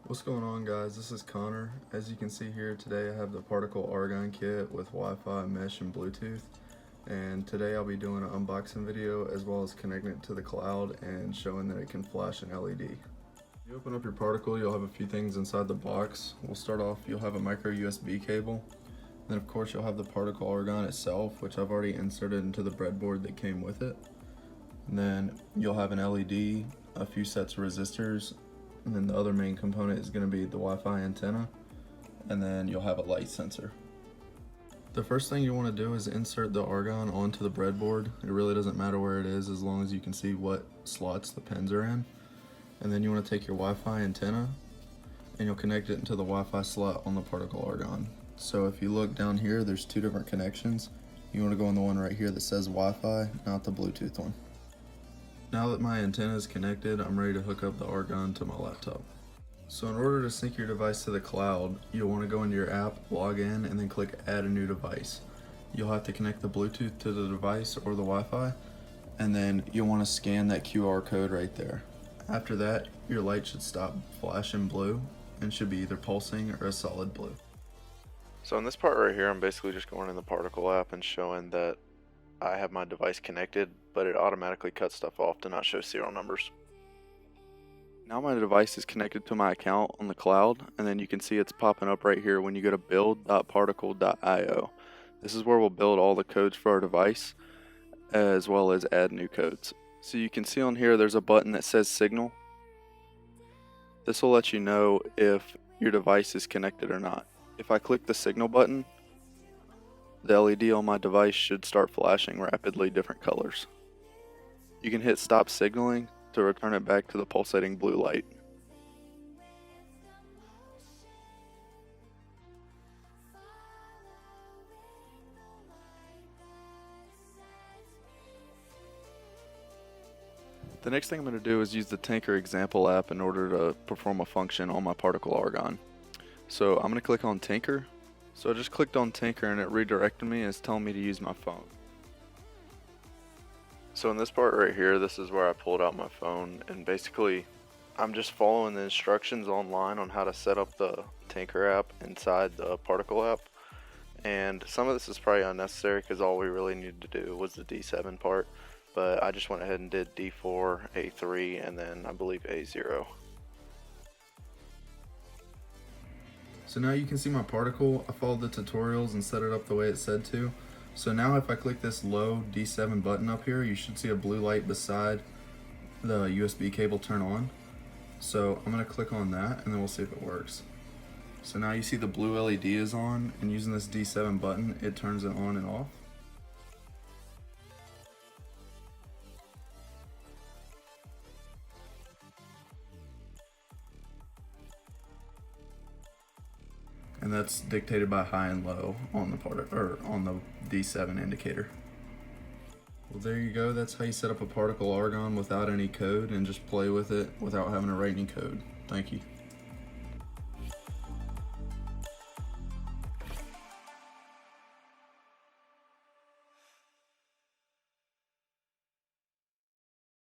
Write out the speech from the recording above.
What's going on, guys? This is Connor. As you can see here today, I have the Particle Argon kit with Wi-Fi, mesh, and Bluetooth. And today I'll be doing an unboxing video as well as connecting it to the cloud and showing that it can flash an LED. When you open up your Particle, you'll have a few things inside the box. We'll start off, you'll have a micro USB cable. Then of course you'll have the Particle Argon itself, which I've already inserted into the breadboard that came with it. And then you'll have an LED, a few sets of resistors, and then the other main component is going to be the Wi-Fi antenna, and then you'll have a light sensor. The first thing you want to do is insert the argon onto the breadboard. It really doesn't matter where it is as long as you can see what slots the pins are in. And then you want to take your Wi-Fi antenna and you'll connect it into the Wi-Fi slot on the Particle Argon. So if you look down here, there's two different connections. You want to go on the one right here that says Wi-Fi, not the Bluetooth one. Now that my antenna is connected, I'm ready to hook up the Argon to my laptop. So in order to sync your device to the cloud, you'll want to go into your app, log in, and then click Add a new device. You'll have to connect the Bluetooth to the device or the Wi-Fi, and then you'll want to scan that QR code right there. After that, your light should stop flashing blue and should be either pulsing or a solid blue. So in this part right here, I'm basically just going in the Particle app and showing that I have my device connected, but it automatically cuts stuff off to not show serial numbers. Now my device is connected to my account on the cloud, and then you can see it's popping up right here when you go to build.particle.io. This is where we'll build all the codes for our device, as well as add new codes. So you can see on here there's a button that says signal. This will let you know if your device is connected or not. If I click the signal button, the LED on my device should start flashing rapidly different colors. You can hit stop signaling to return it back to the pulsating blue light. The next thing I'm going to do is use the Tanker example app in order to perform a function on my Particle Argon. So I'm going to click on Tanker. So I just clicked on Tanker and it redirected me and it's telling me to use my phone. So in this part right here, this is where I pulled out my phone, and basically I'm just following the instructions online on how to set up the Tanker app inside the Particle app. And some of this is probably unnecessary because all we really needed to do was the D7 part, but I just went ahead and did D4, A3, and then I believe A0. So now you can see my Particle. I followed the tutorials and set it up the way it said to. So now if I click this low D7 button up here, you should see a blue light beside the USB cable turn on. So I'm going to click on that and then we'll see if it works. So now you see the blue LED is on, and using this D7 button, it turns it on and off. And that's dictated by high and low on the D7 indicator. Well, there you go. That's how you set up a Particle Argon without any code and just play with it without having to write any code. Thank you.